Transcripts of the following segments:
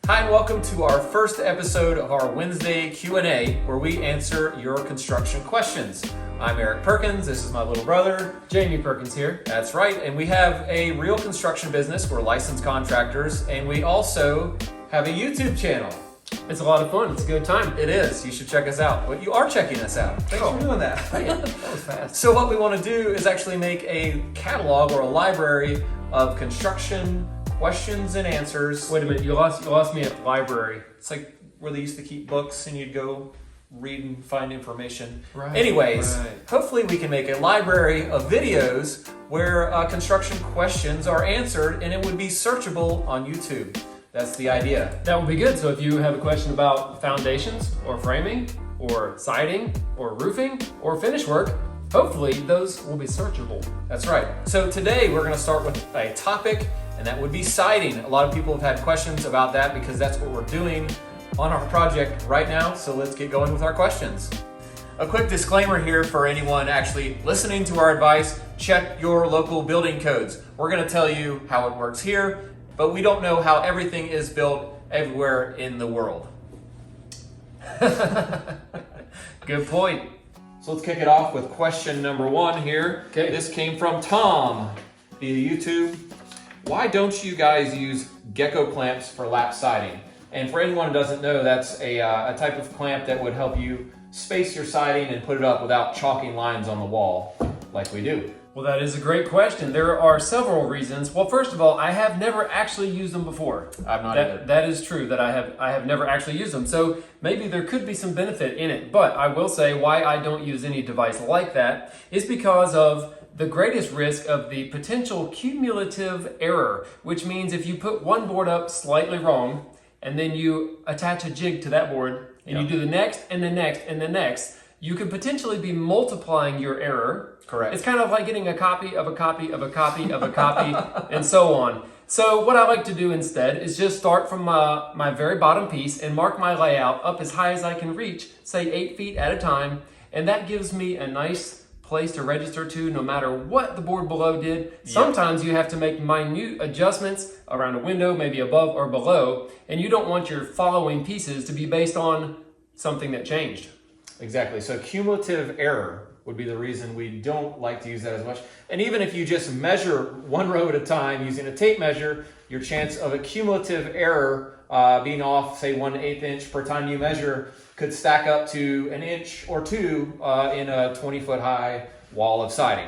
Hi and welcome to our first episode of our Wednesday Q&A where we answer your construction questions. I'm Eric Perkins, this is my little brother. Jamie Perkins here. That's right, and we have a real construction business, we're licensed contractors, and we also have a YouTube channel. It's a lot of fun, it's a good time. It is, you should check us out. But you are checking us out. Thanks for doing that. That was fast. So what we want to do is actually make a catalog or a library of construction questions and answers. Wait a minute, you lost me at the library. It's like where they used to keep books and you'd go read and find information. Right, Anyways, right. Hopefully we can make a library of videos where construction questions are answered and it would be searchable on YouTube. That's the idea. That would be good. So if you have a question about foundations or framing or siding or roofing or finish work, hopefully those will be searchable. That's right. So today we're going to start with a topic, and that would be siding. A lot of people have had questions about that because that's what we're doing on our project right now. So let's get going with our questions. A quick disclaimer here for anyone actually listening to our advice: check your local building codes. We're going to tell you how it works here, but we don't know how everything is built everywhere in the world. Good point. So let's kick it off with question number one here. Okay. This came from Tom via YouTube. Why don't you guys use Gecko clamps for lap siding? And for anyone who doesn't know, that's a type of clamp that would help you space your siding and put it up without chalking lines on the wall like we do. Well, that is a great question. There are several reasons. Well, first of all, I have never actually used them before. I've not either. That is true, that I have never actually used them. So maybe there could be some benefit in it. But I will say why I don't use any device like that is because of the greatest risk of the potential cumulative error, which means if you put one board up slightly wrong and then you attach a jig to that board and you do the next and the next and the next, you could potentially be multiplying your error. Correct. It's kind of like getting a copy of a copy of a copy of a copy and so on. So what I like to do instead is just start from my very bottom piece and mark my layout up as high as I can reach, say 8 feet at a time, and that gives me a nice place to register to no matter what the board below did. Sometimes you have to make minute adjustments around a window, maybe above or below, and you don't want your following pieces to be based on something that changed. Exactly. So cumulative error would be the reason we don't like to use that as much. And even if you just measure one row at a time using a tape measure, your chance of a cumulative error being off, say 1/8 inch per time you measure, could stack up to an inch or two in a 20-foot high wall of siding.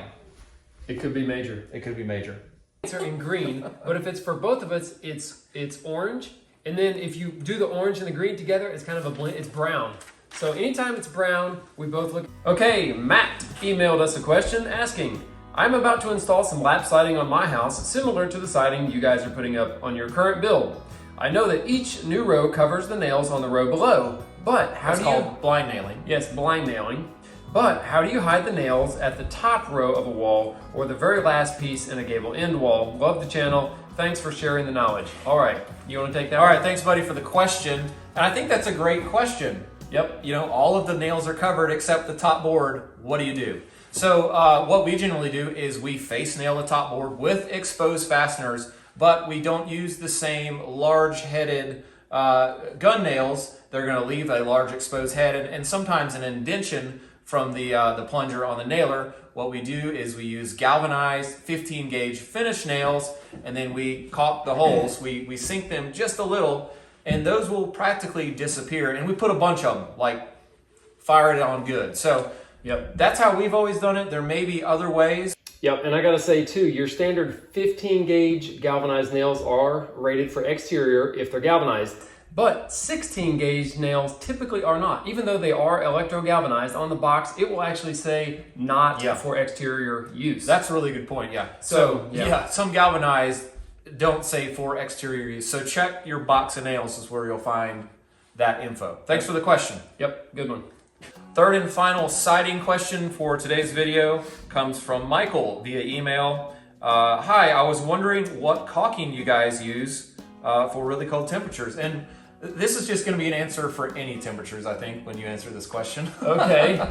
It could be major. It could be major. It's in green, but if it's for both of us, it's orange. And then if you do the orange and the green together, it's kind of a blend, it's brown. So anytime it's brown, we both look. Okay, Matt emailed us a question asking, I'm about to install some lap siding on my house, similar to the siding you guys are putting up on your current build. I know that each new row covers the nails on the row below, but how do you... It's called blind nailing. Yes, blind nailing. But how do you hide the nails at the top row of a wall or the very last piece in a gable end wall? Love the channel. Thanks for sharing the knowledge. All right, you want to take that? All right, thanks buddy for the question. And I think that's a great question. Yep, you know, all of the nails are covered except the top board. What do you do? So what we generally do is we face nail the top board with exposed fasteners, but we don't use the same large-headed gun nails. They're going to leave a large exposed head and sometimes an indention from the plunger on the nailer. What we do is we use galvanized 15 gauge finish nails, and then we caulk the holes. We sink them just a little, and those will practically disappear. And we put a bunch of them, like fire it on good. So yep, that's how we've always done it. There may be other ways. Yep, and I gotta say too, your standard 15 gauge galvanized nails are rated for exterior if they're galvanized, but 16 gauge nails typically are not. Even though they are electro galvanized on the box, it will actually say not for exterior use. That's a really good point, yeah. So some galvanized don't say for exterior use. So check your box of nails is where you'll find that info. Thanks for the question. Yep, good one. Third and final siding question for today's video comes from Michael via email. Hi, I was wondering what caulking you guys use for really cold temperatures. And this is just going to be an answer for any temperatures, I think, when you answer this question. Okay.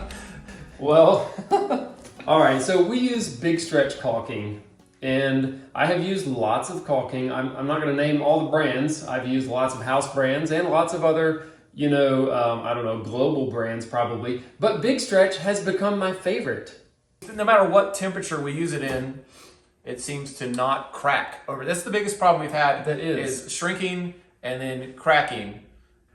Well, all right. So we use big stretch caulking And I have used lots of caulking. I'm not going to name all the brands. I've used lots of house brands and lots of other, I don't know, global brands probably. But Big Stretch has become my favorite. No matter what temperature we use it in, it seems to not crack over. That's the biggest problem we've had. That is shrinking and then cracking.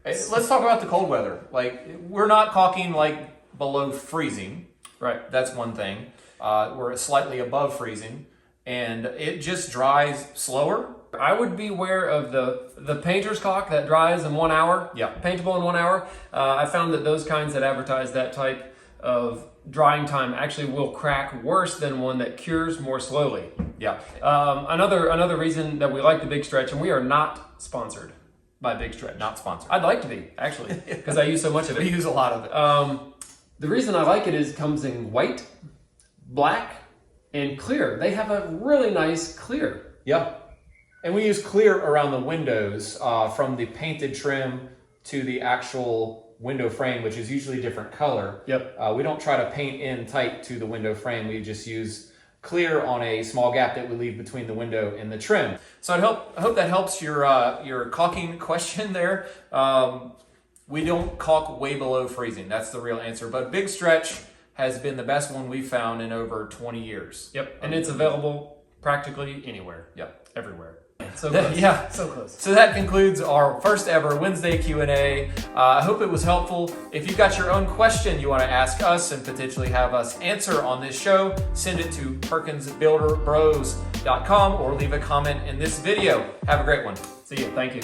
Let's talk about the cold weather. Like, we're not caulking like below freezing. Right. That's one thing. We're slightly above freezing, and it just dries slower. I would beware of the painter's caulk that dries in 1 hour. Yeah. Paintable in 1 hour. I found that those kinds that advertise that type of drying time actually will crack worse than one that cures more slowly. Yeah. Another reason that we like the Big Stretch, and we are not sponsored by Big Stretch. Not sponsored. I'd like to be, actually, because I use so much of We it. use a lot of it. The reason I like it is it comes in white, black, and clear. They have a really nice clear. Yeah. And we use clear around the windows, from the painted trim to the actual window frame, which is usually a different color. Yep. We don't try to paint in tight to the window frame. We just use clear on a small gap that we leave between the window and the trim. So I hope that helps your caulking question there. We don't caulk way below freezing. That's the real answer. But Big Stretch has been the best one we've found in over 20 years. Yep. And it's available practically anywhere. Yep. Everywhere. So close. Yeah. So close. So that concludes our first ever Wednesday Q&A. I hope it was helpful. If you've got your own question you want to ask us and potentially have us answer on this show, send it to PerkinsBuilderBros.com or leave a comment in this video. Have a great one. See you. Thank you.